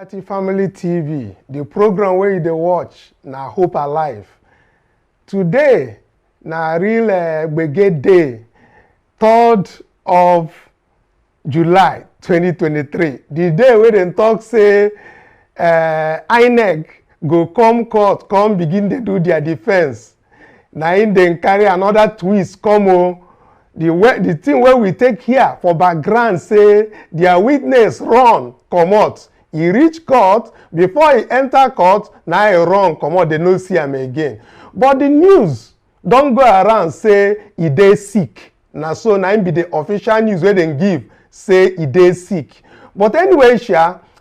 Family TV, the program where you watch na Hope Alive. Today na real gbege day, 3rd of July 2023. The day where they talk say INEC go come court, come begin to do their defense. Na in then carry another twist come o. The thing where we take here for background say their witness run comot. He reach court, before he enter court, now he run comot, they no see him again. But the news don't go around say he dey sick. Na so na him be the official news where they give say he dey sick. But anyway,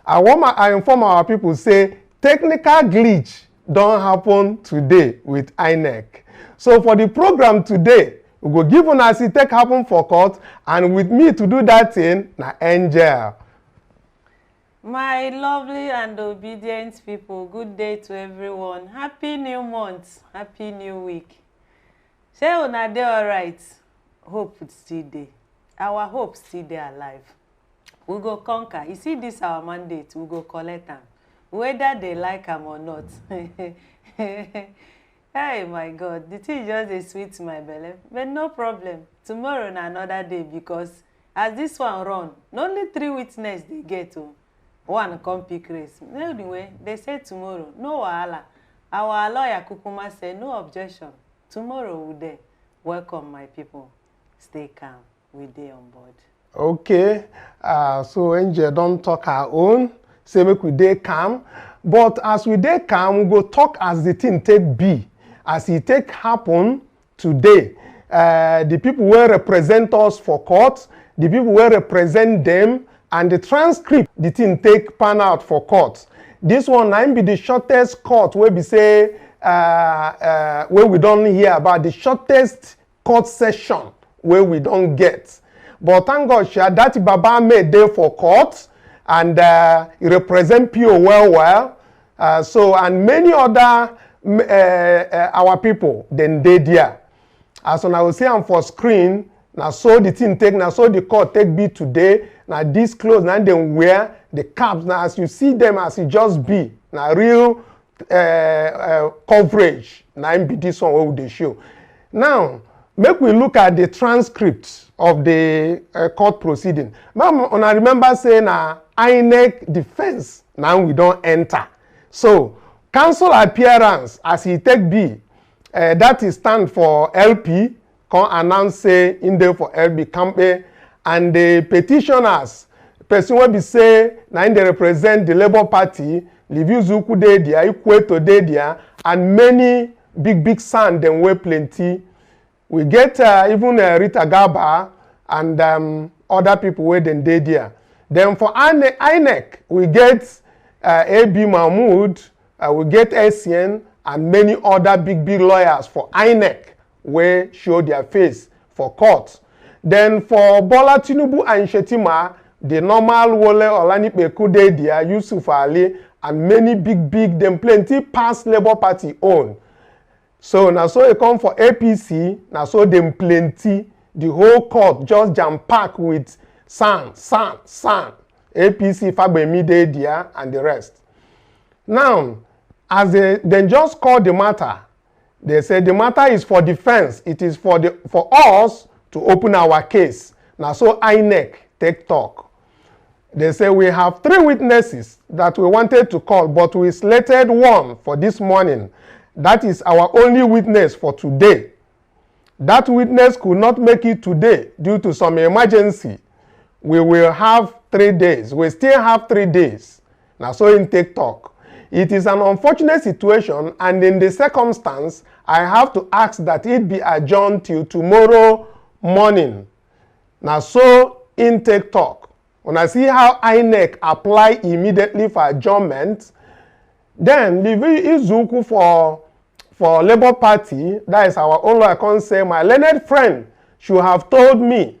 I inform our people say technical glitch don't happen today with INEC. So for the program today, we go give una as it take happen for court, and with me to do that thing na Angel. My lovely and obedient people, good day to everyone. Happy new month, happy new week. Say una dey alright. Hope still dey. Our hope still dey alive. We go conquer. You see this our mandate, we go collect am. Whether they like am or not. Hey my God, the thing just dey sweet my belly. But no problem. Tomorrow na another day, because as this one run, only 3 witnesses they get to. One come pick race. Anyway, they say tomorrow, no wahala. Our lawyer Kukuma said no objection. Tomorrow we dey. Welcome my people. Stay calm. We dey on board. Okay. So Angel don't talk her own. Say make we dey calm. But as we dey calm, we go talk as the thing take be. As it take happen today. The people will represent us for court. The people will represent them. And the transcript, the thing take pan out for court. This one might be the shortest court where we say, where we don't hear about the shortest court session where we don't get. But thank God, that Baba made there for court, and he represent PO well. So, and many other our people, then they there. As I will say, I'm for screen, now so the thing take, now so the court take be today. Now this clothes, now they wear the caps. Now as you see them, as it just be, now real coverage. Now be this one where they show. Now make we look at the transcript of the court proceeding. I remember saying INEC defense. Now we don't enter. So counsel appearance as he take be, that is stand for LP. Come announce say in there for LP campaign. And the petitioners, person will be say, now they represent the Labour Party, Liviu Zuku dey there, Ikweto dey there, and many big sand them way plenty. We get even Rita Gaba and other people where then dey there. Then for INEC, we get AB Mahmoud, we get SCN, and many other big lawyers for INEC where show their face for court. Then for Court+Tinubu and Shetima, the normal Wole Olanipeku dey there, Yusuf Ali, and many big, them plenty past Labour Party own. So now so it come for APC, now so them plenty, the whole court just jam-packed with sand. APC, Fagbemi dey there, and the rest. Now, as they just call the matter, they say the matter is for defense. It is for us to open our case. Now so INEC take talk. They say we have 3 witnesses that we wanted to call, but we selected one for this morning. That is our only witness for today. That witness could not make it today due to some emergency. We will have 3 days. We still have 3 days. Now so in take talk. It is an unfortunate situation, and in the circumstance, I have to ask that it be adjourned till tomorrow morning. Now so intake talk. When I see how INEC apply immediately for adjournment, then Liviu Izuku for Labour Party, that is our own lawyer, can say my learned friend should have told me.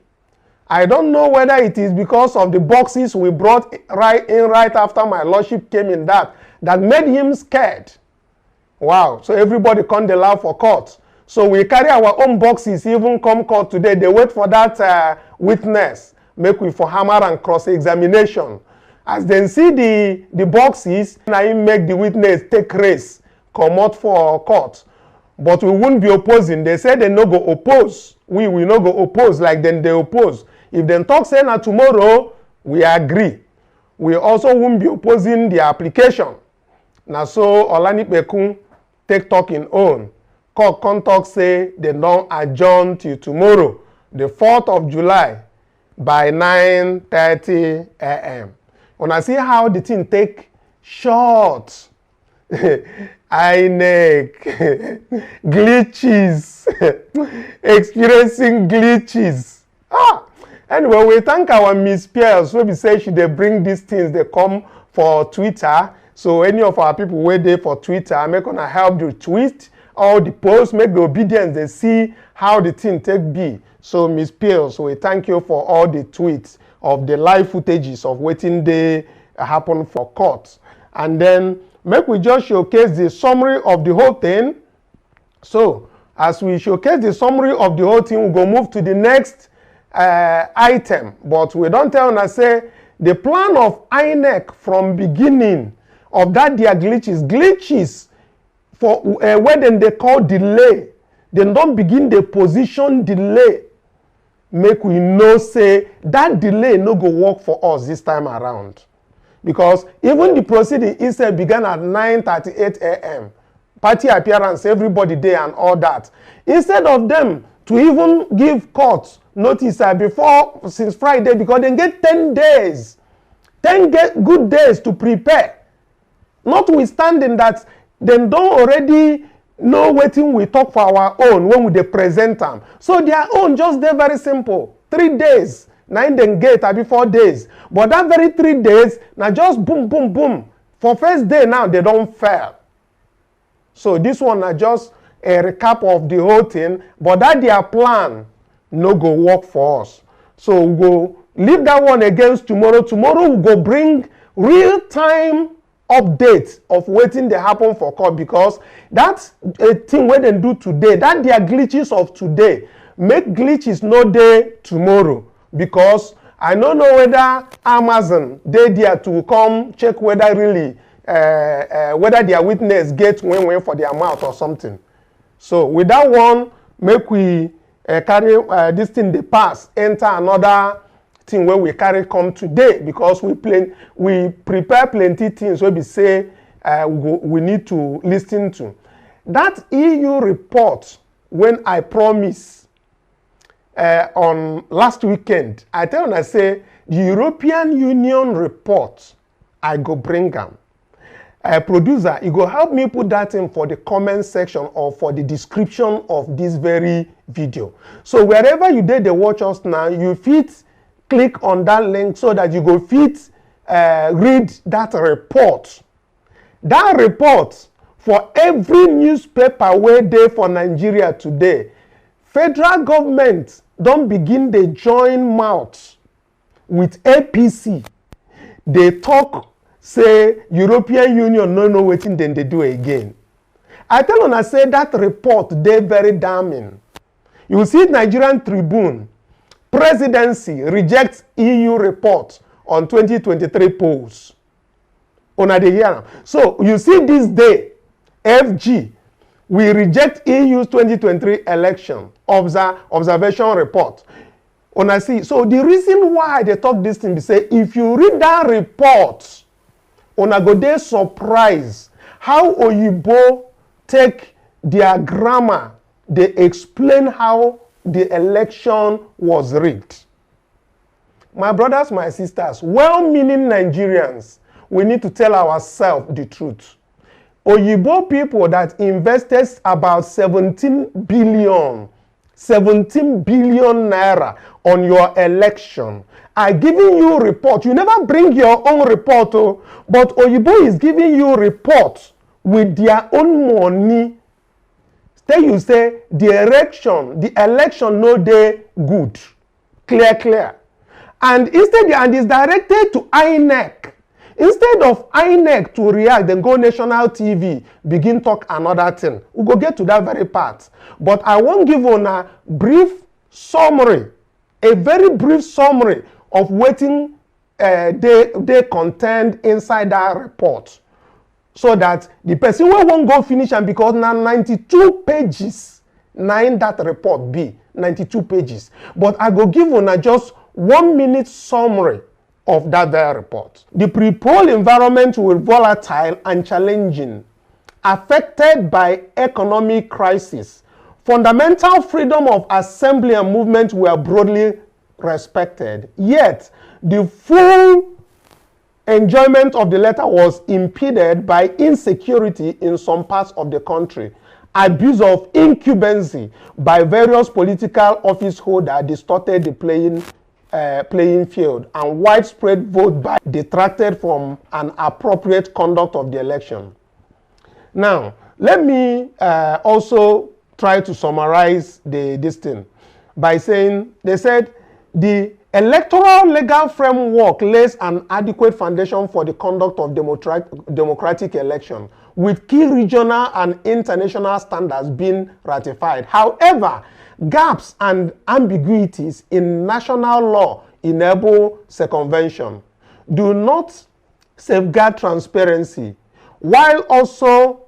I don't know whether it is because of the boxes we brought right after my lordship came in that made him scared. Wow. So everybody come dey laugh for court. So we carry our own boxes, even come court today. They wait for that witness. Make we for hammer and cross-examination. As they see the boxes, na him make the witness take race, come out for court. But we won't be opposing. They say they no go oppose. We no go oppose like then they oppose. If they talk say na tomorrow, we agree. We also won't be opposing the application. Now so Olani Pekun take talk in own. Court contact say they don't adjourn till tomorrow, the 4th of July by 9:30 a.m. When I see how the thing take short, INEC, glitches, experiencing glitches. Anyway, we thank our Miss Pierce. So we say she they bring these things, they come for Twitter. So any of our people wait there for Twitter, make gonna help the tweet, all the posts, make the obedience, they see how the thing take be. So Miss Pierce, we thank you for all the tweets of the live footages of waiting day happen for court. And then make we just showcase the summary of the whole thing. So as we showcase the summary of the whole thing, we go move to the next item. But we don't tell us say the plan of INEC from beginning of that their glitches for where then they call delay. They don't begin the position delay. Make we know say that delay no go work for us this time around. Because even the proceeding itself began at 9:38 a.m. Party appearance, everybody there and all that. Instead of them to even give court notice before since Friday, because they get 10 days, 10 good days to prepare. Notwithstanding that they don't already know waiting we talk for our own when we dey present them. So their own just dey very simple. 3 days. 9 then gate abi 4 days. But that very 3 days, now just boom, boom, boom. For first day now, they don't fail. So this one is just a recap of the whole thing. But that their plan no go work for us. So we go leave that one against tomorrow. Tomorrow we go bring real-time updates of waiting they happen for court, because that's a thing where they do today. That their glitches of today make glitches no day tomorrow. Because I don't know whether Amazon they there to come check whether really whether their witness get win for their mouth or something. So with that one, make we carry this thing they pass, enter another thing where we carry come today, because we prepare plenty things where we say we need to listen to. That EU report, when I promise on last weekend, I tell you, I say the European Union report, I go bring them. Producer, you go help me put that in for the comment section or for the description of this very video. So wherever you did the watch us now, you fit click on that link so that you go fit read that report. That report for every newspaper where they for Nigeria today, federal government don't begin they join mouths with APC. They talk, say European Union no know wetin then they do again. I tell you, I say that report they very damning. You see Nigerian Tribune, presidency rejects EU report on 2023 polls. Una dey hear am. So you see this day, FG, we reject EU's 2023 election observation report. Una see, so the reason why they talk this thing be say, if you read that report, una go dey surprise how Oyibo take their grammar, they explain how the election was rigged. My brothers, my sisters, well-meaning Nigerians, we need to tell ourselves the truth. Oyibo people that invested about 17 billion naira on your election are giving you report. You never bring your own report, but Oyibo is giving you report with their own money. Then you say the election no dey good, clear. And instead, and it's directed to INEC. Instead of INEC to react, then go national TV, begin talk another thing. We go get to that very part. But I won't give on a brief summary, a very brief summary of waiting they contained inside that report, so that the person wey wan go finish am, because na 92 pages na in that report be 92 pages, but I go give una just 1 minute summary of that very report. The pre-poll environment was volatile and challenging, affected by economic crisis. Fundamental freedom of assembly and movement were broadly respected, yet the full enjoyment of the letter was impeded by insecurity in some parts of the country, abuse of incumbency by various political office holders distorted the playing field, and widespread vote buy detracted from an appropriate conduct of the election. Now, let me also try to summarize this thing by saying, they said the electoral legal framework lays an adequate foundation for the conduct of democratic election, with key regional and international standards being ratified. However, gaps and ambiguities in national law enable circumvention, do not safeguard transparency, while also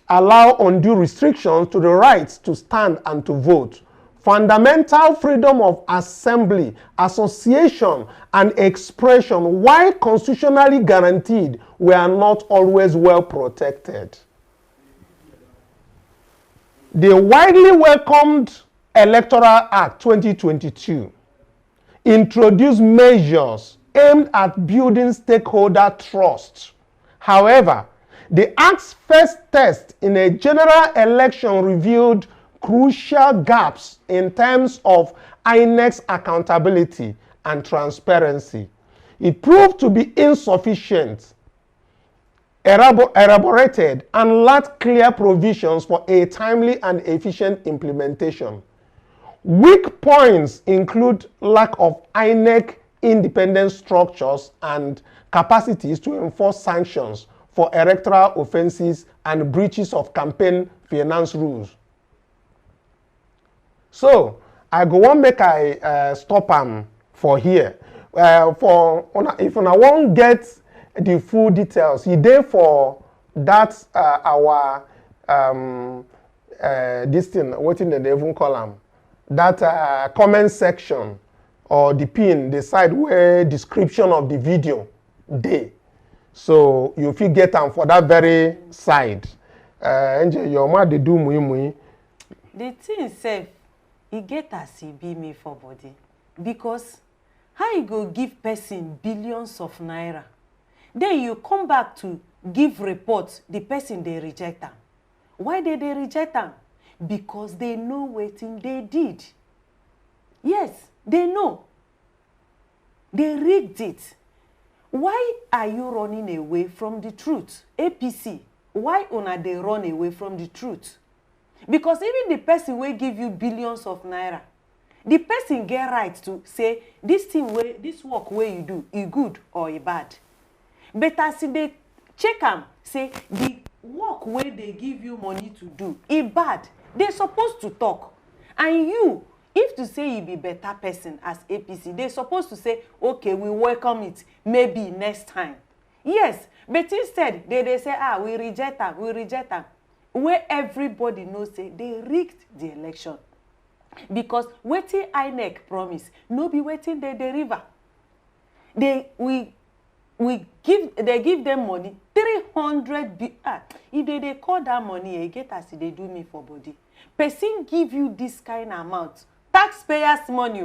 allow undue restrictions to the rights to stand and to vote. Fundamental freedom of assembly, association, and expression, while constitutionally guaranteed, were not always well protected. The widely welcomed Electoral Act 2022 introduced measures aimed at building stakeholder trust. However, the Act's first test in a general election revealed crucial gaps in terms of INEC's accountability and transparency. It proved to be insufficient, elaborated, and lacked clear provisions for a timely and efficient implementation. Weak points include lack of INEC independent structures and capacities to enforce sanctions for electoral offenses and breaches of campaign finance rules. So, I go on make I stop for here. If una won't get the full details, you there for that our this thing, what in the even column, that comment section or the pin, the side where description of the video dey. So you fit get them for that very side. Your mother do mui. The thing safe. E get as e be me for body, because how you go give person billions of naira, then you come back to give report, the person they reject them. Why did they reject them? Because they know wetin they did. Yes, they know. They rigged it. Why are you running away from the truth? APC, why una they run away from the truth? Because even the person will give you billions of naira, the person get right to say this thing way, this work where you do, is good or is bad. But as they check them, say the work where they give you money to do is bad, they're supposed to talk. And you, if to say you be better person as APC, they're supposed to say, okay, we welcome it, maybe next time. Yes, but instead they say, we reject them, we reject them. Where everybody knows say they rigged the election, because wetin INEC promise no be wetin they deliver. They give them money 300 billion. If they call that money, get as they do me for body. Person give you this kind of amount, taxpayers' money,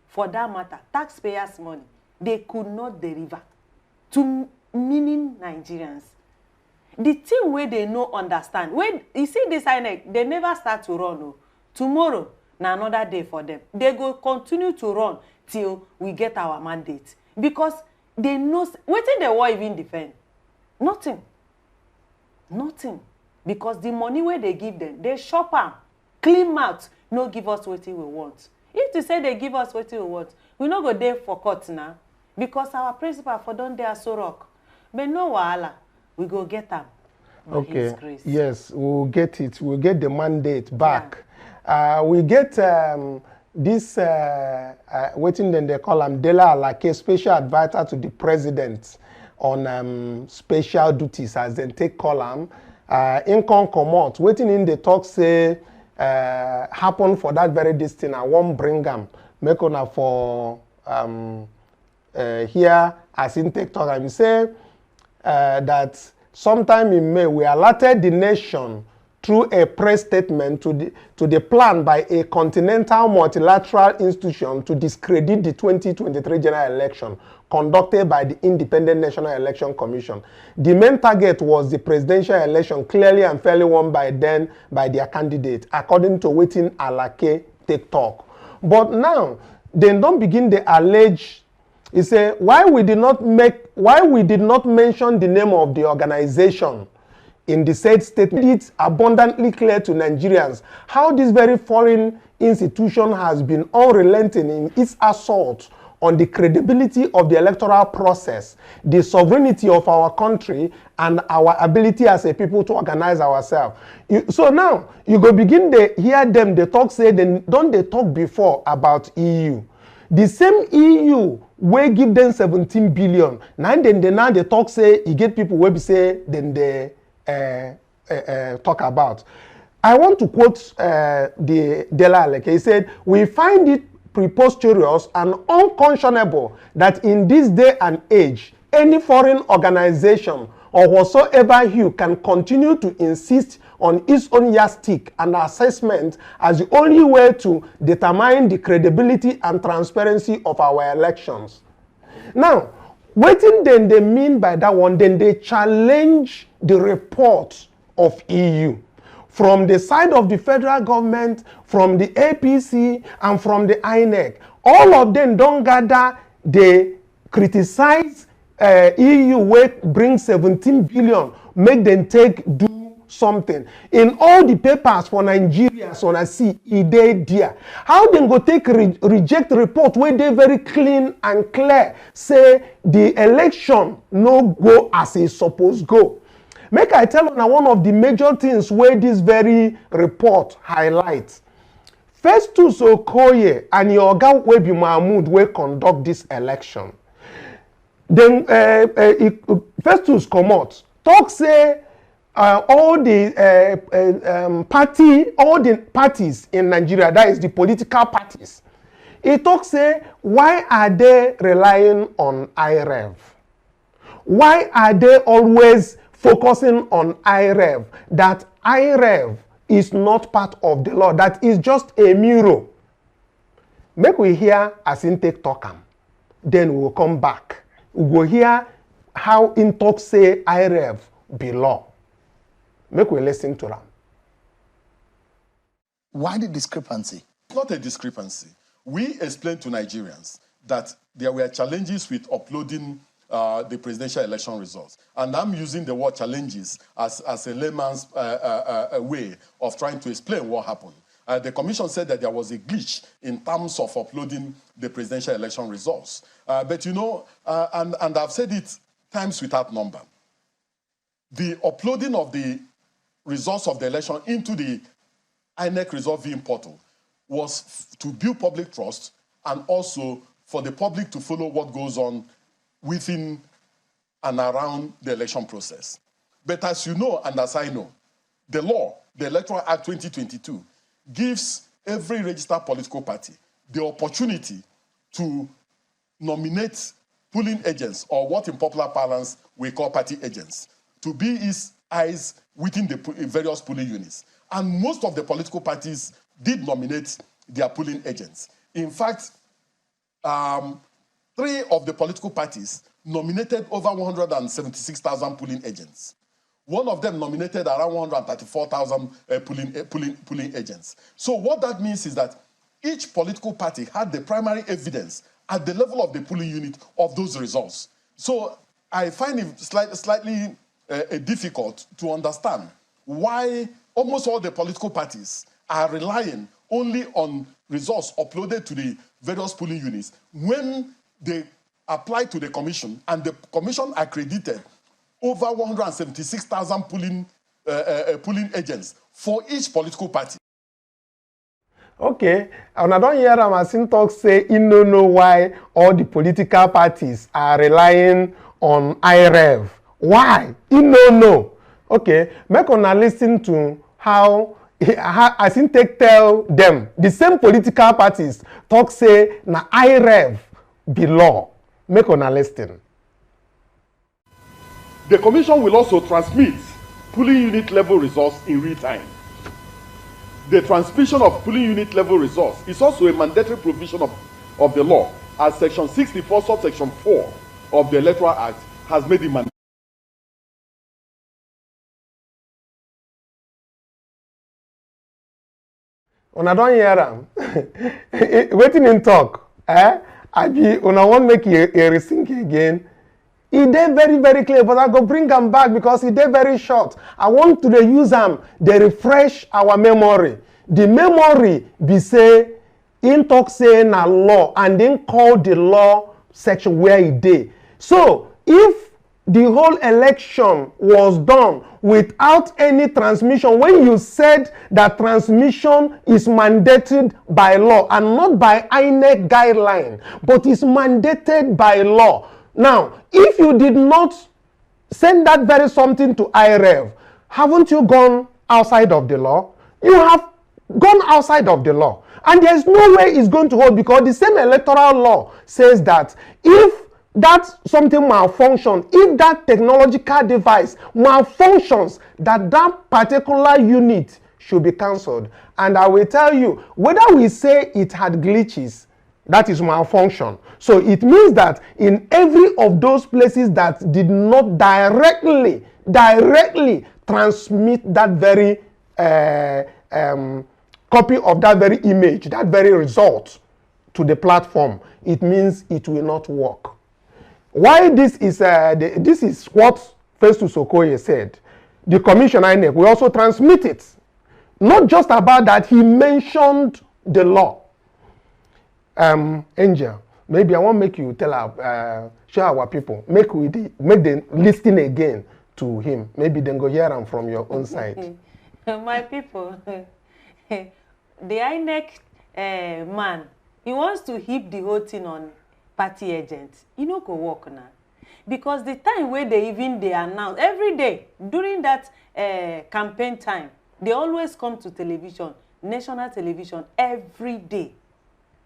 for that matter, taxpayers' money, they could not deliver to meaning Nigerians. The thing where they no understand, when you see this INEC, they never start to run. Oh. Tomorrow, na another day for them. They go continue to run till we get our mandate. Because they know, what did they want even defend? Nothing. Nothing. Because the money where they give them, they shop them, clean mouth, no give us what we want. If to say they give us what we want, we no go there for court now. Because our principal for don there so rock. But no wahala. We go get them. Okay. Yes, we'll get it. We'll get the mandate back. Yeah. We get this waiting then they call him Dela Alake, special advisor to the president on special duties as they take column. Income come out, waiting in the talk say happen for that very distance. I won't bring them. Make on for here as in take talk. I say that sometime in May we alerted the nation through a press statement to the plan by a continental multilateral institution to discredit the 2023 general election conducted by the Independent National Election Commission. The main target was the presidential election clearly and fairly won by their candidate, according to waiting Alake take talk. But now, they don't begin to allege, he say, why we did not mention the name of the organization in the said statement. It's abundantly clear to Nigerians how this very foreign institution has been unrelenting in its assault on the credibility of the electoral process, the sovereignty of our country, and our ability as a people to organize ourselves. So now, you go begin to hear them, they talk, say, don't they talk before about EU? The same EU will give them 17 billion. Now they talk, say, you get people will be say, then they talk about. I want to quote the Dela Aleke. He said, we find it preposterous and unconscionable that in this day and age, any foreign organization or whatsoever hue can continue to insist on its own yardstick and assessment as the only way to determine the credibility and transparency of our elections. Now, what then they mean by that one? Then they challenge the report of EU. From the side of the federal government, from the APC, and from the INEC. All of them don't gather, they criticize EU, where bring 17 billion, make them do something. In all the papers for Nigeria, so I see, there. How they go take reject report where they very clean and clear, say the election no go as it supposed go. Make I tell you one of the major things where this very report highlights. Festus Okoye and Yoga Webi Mahmoud will conduct this election. Then Festus come out, talk say all the parties in Nigeria, that is the political parties. He talk say, why are they relying on IREV? Why are they always focusing on IREV, that IREV is not part of the law, that is just a mirror. Make we hear as in take talk, then we will come back. We will hear how in talk say IREV be law. Make we listen to them. Why the discrepancy? It's not a discrepancy. We explained to Nigerians that there were challenges with uploading the presidential election results. And I'm using the word challenges as a layman's way of trying to explain what happened. The commission said that there was a glitch in terms of uploading the presidential election results. But you know, and I've said it times without number, the uploading of the results of the election into the INEC result viewing portal was to build public trust and also for the public to follow what goes on within and around the election process. But as you know, and as I know, the law, the Electoral Act 2022, gives every registered political party the opportunity to nominate polling agents, or what in popular parlance we call party agents, to be its eyes within the various polling units. And most of the political parties did nominate their polling agents. In fact, 3 of the political parties nominated over 176,000 polling agents. One of them nominated around 134,000 polling agents. So what that means is that each political party had the primary evidence at the level of the polling unit of those results. So I find it slightly difficult to understand why almost all the political parties are relying only on results uploaded to the various polling units when they applied to the commission, and the commission accredited over 176,000 polling agents for each political party. Okay, and I don't hear them as in talk say, you don't know why all the political parties are relying on IREV. Why? You don't know. Okay, make una listen to how as in take tell them, the same political parties talk say na IREV be law. Make una listen. The Commission will also transmit polling unit level results in real time. The transmission of polling unit level results is also a mandatory provision of the law, as Section 64, subsection 4 of the Electoral Act has made it mandatory. Una don hear am. Wetin him talk? Abi una wan make a resync again? E dey very very clear, but I go bring am back because e dey very short. I want to dey use am dey refresh our memory. The memory be say him talk say na law and then call the law section where e dey. So if the whole election was done without any transmission, when you said that transmission is mandated by law and not by INEC guideline, but is mandated by law. Now, if you did not send that very something to IREV, haven't you gone outside of the law? You have gone outside of the law. And there's no way it's going to hold, because the same electoral law says that if that something malfunction, if that technological device malfunctions, that particular unit should be cancelled. And I will tell you, whether we say it had glitches, that is malfunction. So it means that in every of those places that did not directly transmit that very copy of that very image, that very result to the platform, it means it will not work. Why this is what Festus Okoye said. The Commission INEC will also transmit it. Not just about that, he mentioned the law. Angel, maybe I want to make you tell our show our people, make them listen again to him. Maybe then go hear him from your own side. My people, the INEC man, he wants to heap the whole thing on party agents. He no go work now, because the time where they announce every day during that campaign time, they always come to television, national television, every day,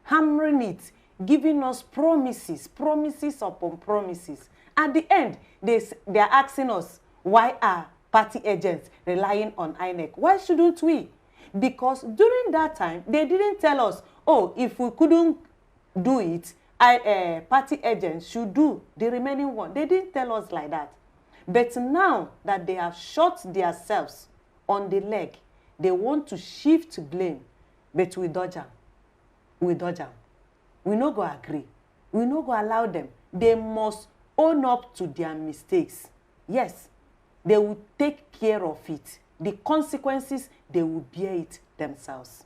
hammering it, giving us promises upon promises. At the end, they are asking us, why are party agents relying on INEC? Why shouldn't we? Because during that time, they didn't tell us, oh, if we couldn't do it, party agents should do the remaining one. They didn't tell us like that. But now that they have shot themselves on the leg, they want to shift blame. But we dodge them. We dodge them. We no go agree. We no go allow them. They must own up to their mistakes. Yes, they will take care of it. The consequences, they will bear it themselves.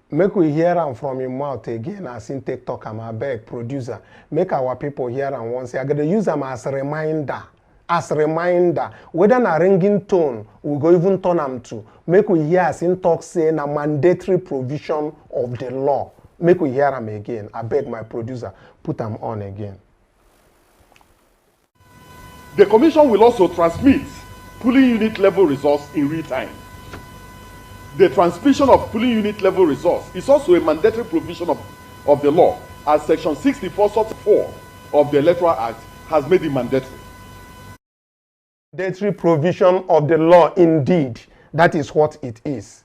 Make we hear am from your mouth again as in take talk am abeg producer. Make our people hear am once. I gotta use them as a reminder. As a reminder. Whether na ringing tone, we go even turn am to. Make we hear as in talk say na mandatory provision of the law. Make we hear am again. I beg my producer, put them on again. The Commission will also transmit polling unit level results in real time. The transmission of polling unit level results is also a mandatory provision of the law, as Section 64, subsection 4 of the Electoral Act has made it mandatory. Mandatory provision of the law, indeed. That is what it is.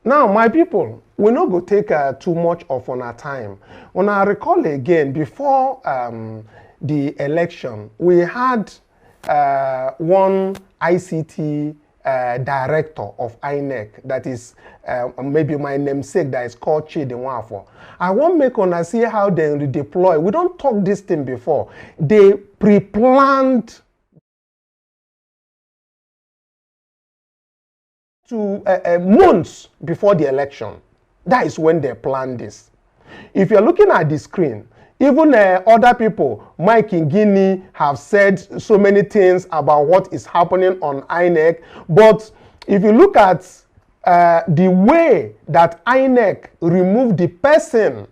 Now, my people, we no go take too much of our time. When I recall again, before the election, we had one ICT director of INEC, that is maybe my namesake, that is called Chidi. I want to make una see how they redeploy. We don't talk this thing before. They pre-planned to months before the election. That is when they planned this. If you're looking at the screen, even other people, Mike Ngini, have said so many things about what is happening on INEC. But if you look at the way that INEC removed the person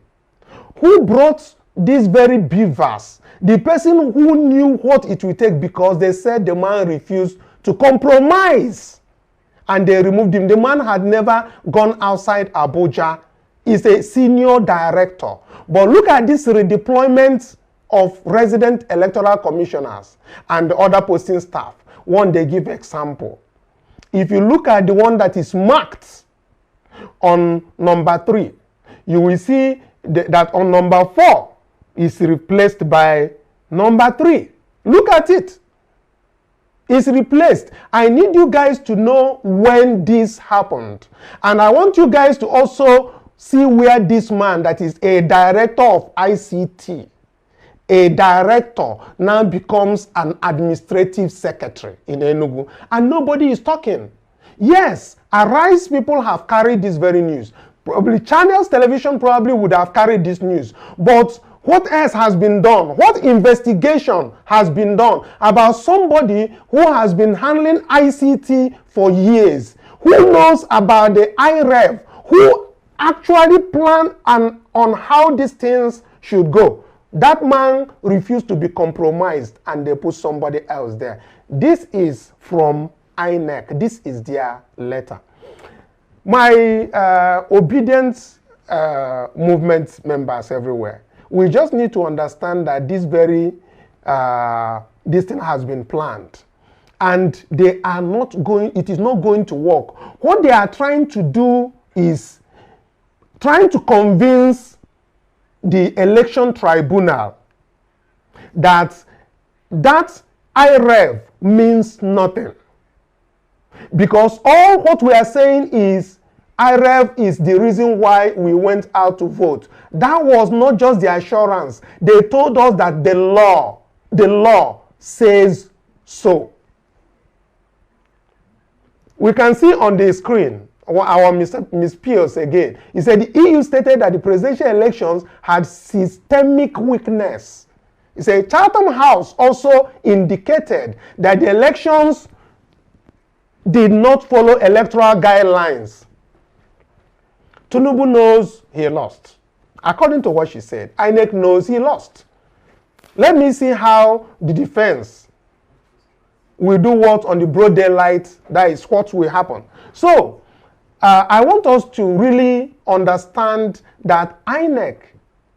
who brought these very beavers, the person who knew what it would take, because they said the man refused to compromise, and they removed him. The man had never gone outside Abuja. He's a senior director. But look at this redeployment of resident electoral commissioners and the other posting staff. One, they give example. If you look at the one that is marked on number 3, you will see that on number 4 is replaced by number 3. Look at it. It's replaced. I need you guys to know when this happened. And I want you guys to also see where this man that is a director of ICT, a director, now becomes an administrative secretary in Enugu, and nobody is talking. Yes, Arise people have carried this very news. Probably Channels Television probably would have carried this news. But what else has been done? What investigation has been done about somebody who has been handling ICT for years, who knows about the IREV, who actually planned on how these things should go? That man refused to be compromised, and they put somebody else there. This is from INEC. This is their letter. My obedient movement members everywhere, we just need to understand that this thing has been planned, and they are not going, it is not going to work. What they are trying to do is trying to convince the election tribunal that IREV means nothing. Because all what we are saying is IREV is the reason why we went out to vote. That was not just the assurance. They told us that the law says so. We can see on the screen our Ms. Pius again. He said the EU stated that the presidential elections had systemic weakness. He said Chatham House also indicated that the elections did not follow electoral guidelines. Tinubu knows he lost. According to what she said, INEC knows he lost. Let me see how the defense will do what on the broad daylight. That is what will happen. So, I want us to really understand that INEC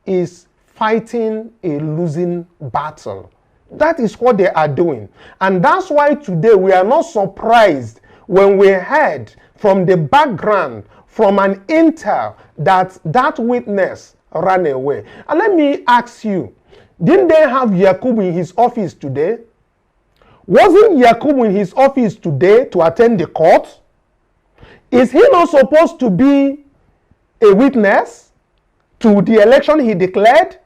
is fighting a losing battle. That is what they are doing. And that's why today we are not surprised when we heard from the background, from an intel, that witness ran away. And let me ask you, didn't they have Yakubu in his office today? Wasn't Yakubu in his office today to attend the court? Is he not supposed to be a witness to the election he declared?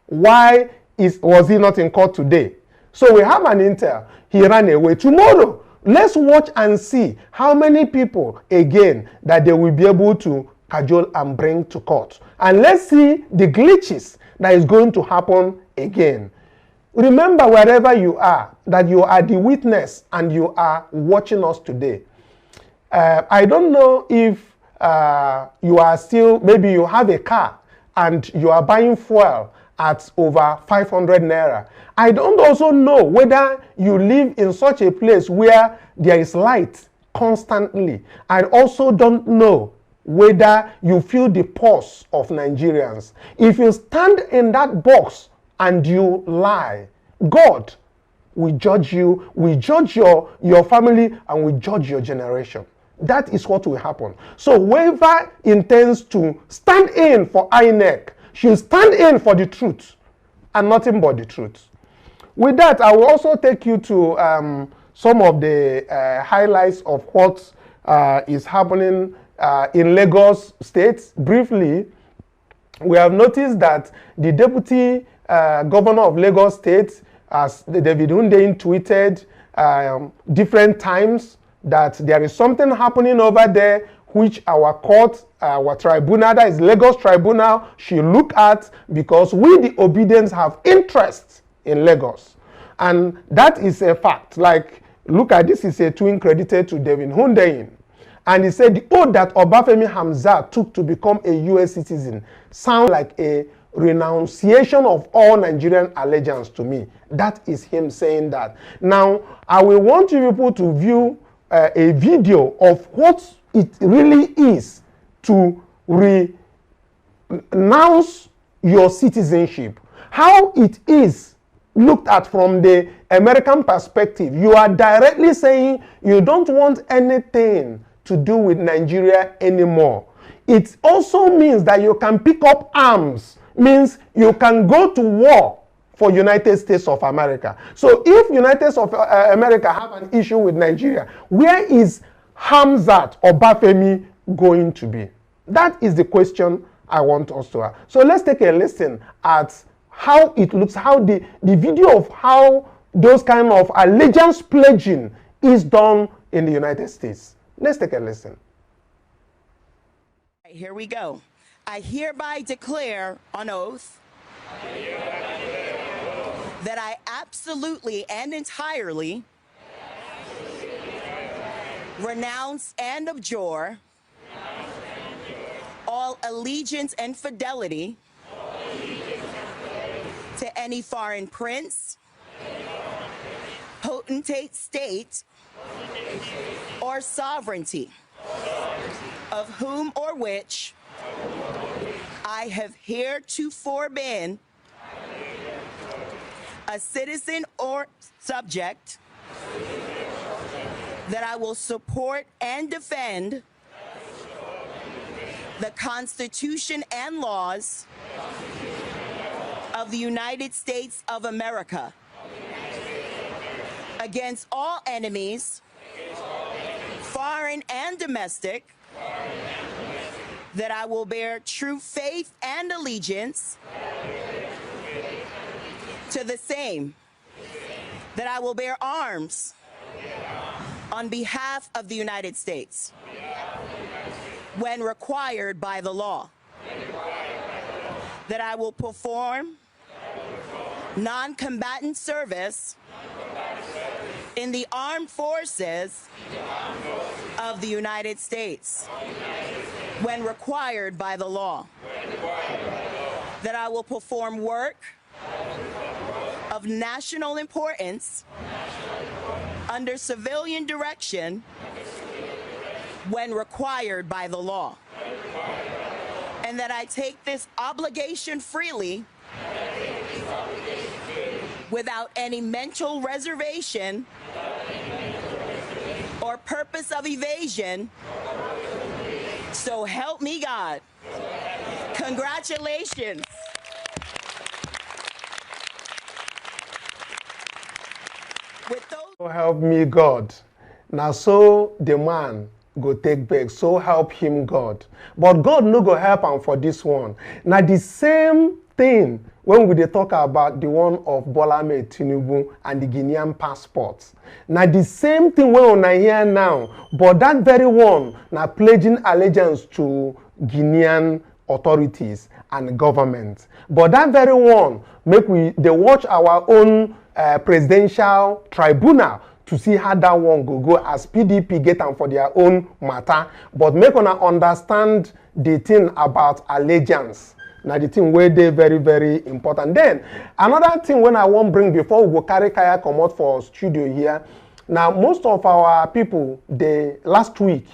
Why was he not in court today? So we have an intel. He ran away. Tomorrow, let's watch and see how many people, again, that they will be able to cajole and bring to court. And let's see the glitches that is going to happen again. Remember, wherever you are, that you are the witness and you are watching us today. I don't know if you are still, maybe you have a car and you are buying fuel at over 500 naira. I don't also know whether you live in such a place where there is light constantly. I also don't know whether you feel the pulse of Nigerians. If you stand in that box and you lie, God will judge you, will judge your family, and will judge your generation. That is what will happen. So whoever intends to stand in for INEC should stand in for the truth and nothing but the truth. With that, I will also take you to some of the highlights of what is happening in Lagos State. Briefly, we have noticed that the Deputy Governor of Lagos State, as David Hundeyin tweeted different times, that there is something happening over there which our court, our tribunal, that is Lagos Tribunal, should look at, because we, the obedience, have interest in Lagos. And that is a fact. Like, look at this, is a twin credited to David Hundeyin. and he said the oath that Obafemi Hamzat took to become a US citizen sounds like a renunciation of all Nigerian allegiance to me. That is him saying that. Now, I will want you people to view a video of what it really is to renounce your citizenship. How it is looked at from the American perspective. You are directly saying you don't want anything to do with Nigeria anymore. It also means that you can pick up arms, means you can go to war for United States of America. So if United States of America have an issue with Nigeria, where is Hamzat Obafemi going to be? That is the question I want us to ask. So let's take a listen at how it looks, how the video of how those kind of allegiance pledging is done in the United States. Let's take a listen. Here we go. I hereby declare on oath that I absolutely and entirely renounce and abjure all allegiance and fidelity to any foreign prince, potentate state, or sovereignty, of whom or which I have heretofore been a citizen or subject, that I will support and defend the Constitution and laws of the United States of America against all enemies, foreign and domestic, that I will bear true faith and allegiance to the same, that I will bear arms on behalf of the United States when required by the law, that I will perform non-combatant service in the armed forces of the United States when required by the law, that I will perform work of national importance under civilian direction when required by the law, and that I take this obligation freely without any mental reservation or purpose of evasion. So help me God. Congratulations. With those. So help me God. Now so the man go take back, so help him God. But God no go help him for this one. Now the same thing when we talk about the one of Bola Ahmed Tinubu and the Guinean passports. Now the same thing when I hear now, but that very one now pledging allegiance to Guinean authorities and government. But that very one make they watch our own presidential tribunal to see how that one go as PDP get them for their own matter. But make una understand the thing about allegiance. Now the thing where they very, very important. Then another thing when I want bring before we go carry kaya come out for studio here. Now most of our people, they last week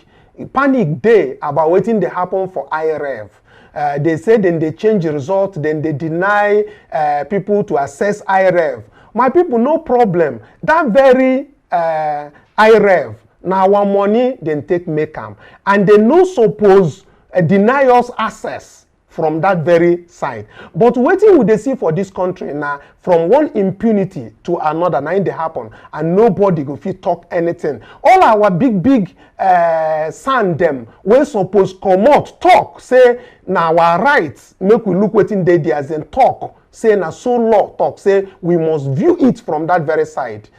panic day about waiting they happen for IREV. They said then they change the result, then they deny people to access IREV. My people, no problem. That very IREV, now our money then take make them, and they no suppose deny us access from that very side. But waiting would they see for this country now, from one impunity to another, now they happen, and nobody go fit talk anything. All our big sand them, we suppose come out, talk, say, now our rights, make we look waiting they as in talk, say, now so law talk, say, we must view it from that very side.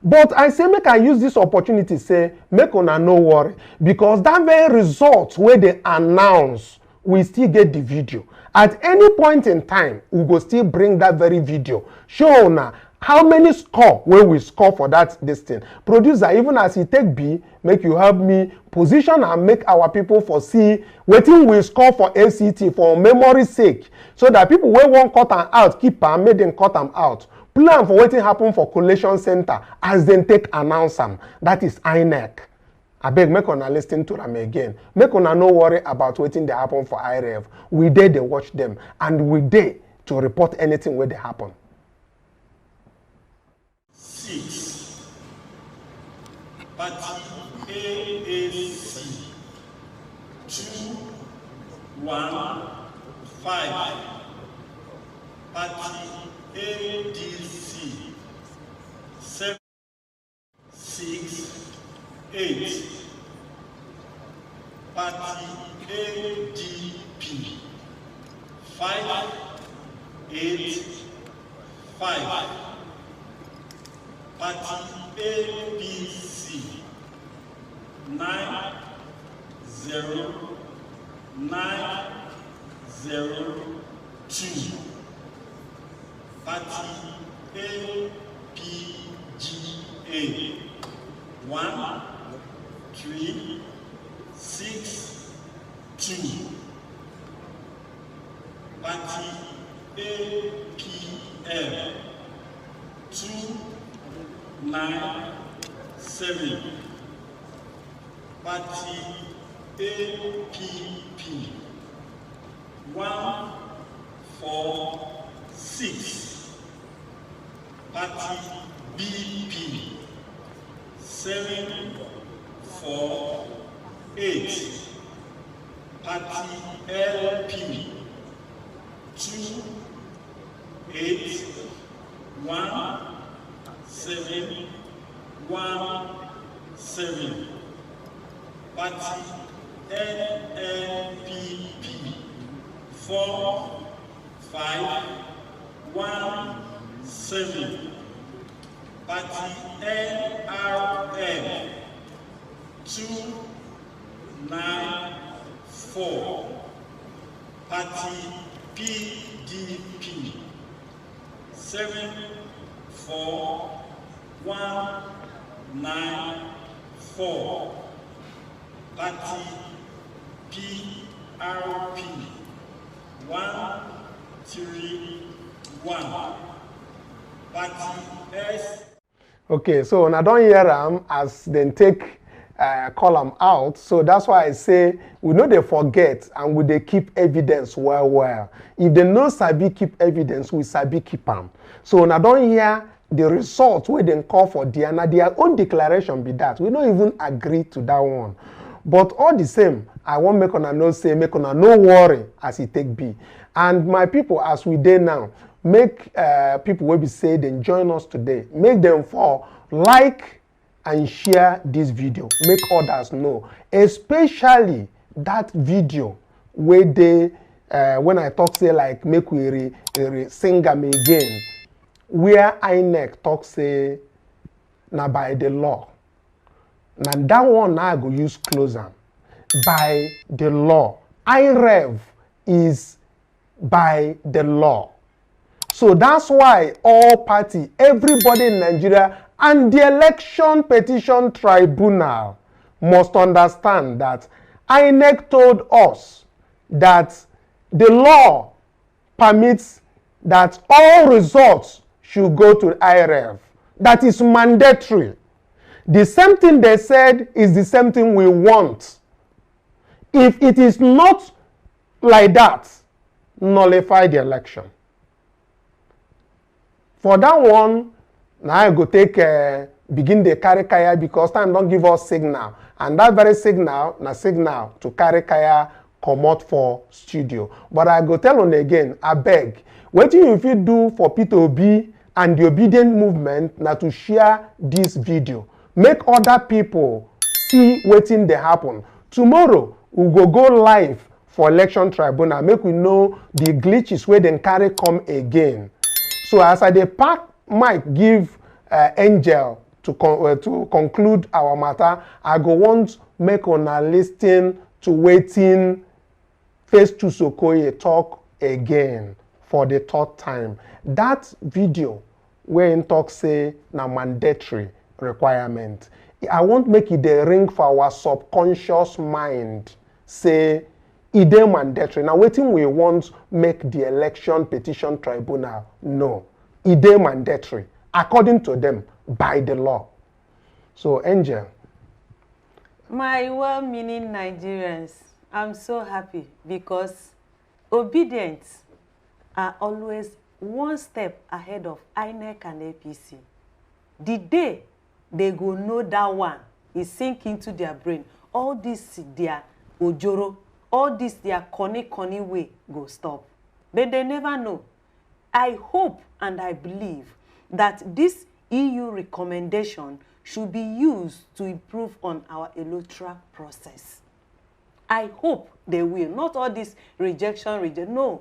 But I say, make I use this opportunity, say, make una no worry, because that very result where they announce, we still get the video. At any point in time, we go still bring that very video. Show now How many score where we score for that this thing? Producer, even as he take B, make you help me position and make our people foresee wetin we score for ACT for memory's sake, so that people wey wan cut am out keep am, make dem cut am out. Plan for wetin happen for collation center as dem take announce am. That is INEC. Abeg, make una lis ten to am again. Make una no worry about wetin dey happen for IREV. We dey dey watch them, and we dey to report anything wey dey happen. 6. Party AAC 215. Party ADC 7 6 8. Party ADP 5 8 5. Party ABC 9 0 9 0 2. Party APGA 1 3 6 2. Party APL 2 9 7. Party APP 1 4 6. Party BP 7 4 8. Party LP 2 8 1 7 1 7. Party NNPP 4 5 1 7. Party NRM 2 9 4. Party PDP 7 4 1 9 4. Party PRP 1 3 1. Party S. Okay, so when I don't hear them as then take call them out, so that's why I say we know they forget and we they keep evidence well. If they know sabi keep evidence, we sabi keep them. So when I don't hear the result where they call for Diana, their own declaration be that. We don't even agree to that one. But all the same, I want make una no say, make una no worry as it take be. And my people, as we dey now, make people will be say then join us today. Make them for like and share this video. Make others know, especially that video where they when I talk say like make we sing them again, where INEC talk say na by the law. Now that one now I go use closer. By the law. IREV is by the law. So that's why all party, everybody in Nigeria and the election petition tribunal must understand that INEC told us that the law permits that all results should go to IREV. That is mandatory. The same thing they said is the same thing we want. If it is not like that, nullify the election. For that one, now I go take begin the carry kaya because time don't give us signal. And that very signal, na signal to carry kaya come out for studio. But I go tell on again, I beg, what you fit do for P2B and the obedient movement na to share this video. Make other people see wetin dey happen. Tomorrow, we go live for election tribunal. Make we know the glitches where they carry come again. So as I dey pack mic give Angel to conclude our matter, I go want make una listen to wetin Festus Okoye talk again for the third time. That video where in talk say na mandatory requirement. I want make it the ring for our subconscious mind, say it dey mandatory. Now wetin we want make the election petition tribunal know. It dey mandatory according to them by the law. So Angel. My well-meaning Nigerians, I'm so happy because obedience are always one step ahead of INEC and APC. The day they go know that one is sink into their brain, all this their ojoro, all this their conny way go stop. But they never know. I hope and I believe that this EU recommendation should be used to improve on our electoral process. I hope they will. Not all this rejection. No.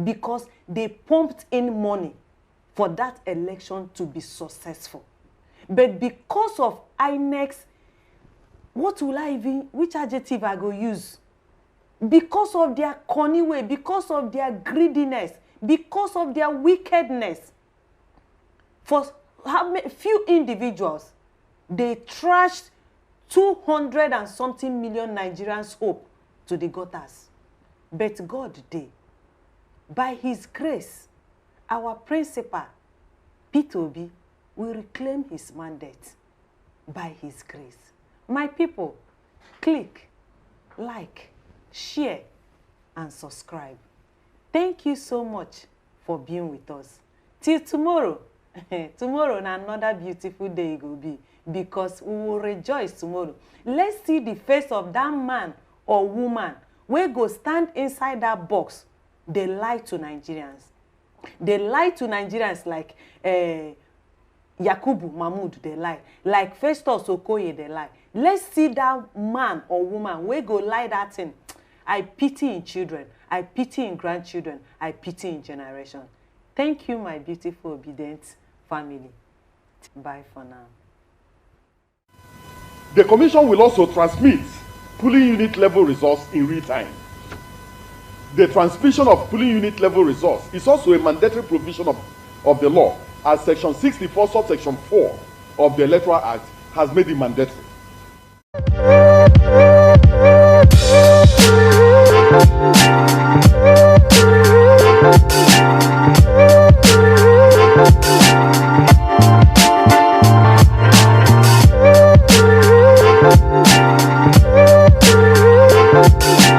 Because they pumped in money for that election to be successful. But because of INEC's, which adjective I go use? Because of their cunning way, because of their greediness, because of their wickedness, for few individuals, they trashed 200 and something million Nigerians' hope to the gutters. But God did. By his grace, our principal, Peter Obi, will reclaim his mandate by his grace. My people, click, like, share, and subscribe. Thank you so much for being with us. Till tomorrow. Tomorrow na another beautiful day it will be, because we will rejoice tomorrow. Let's see the face of that man or woman wey go stand inside that box. They lie to Nigerians. They lie to Nigerians like Yakubu Mahmoud, they lie. Like Festus Okoye, they lie. Let's see that man or woman wey go lie that thing. I pity in children. I pity in grandchildren. I pity in generation. Thank you, my beautiful obedient family. Bye for now. The Commission will also transmit polling unit level results in real time. The transmission of polling unit level results is also a mandatory provision of the law, as Section 64, subsection 4 of the Electoral Act has made it mandatory.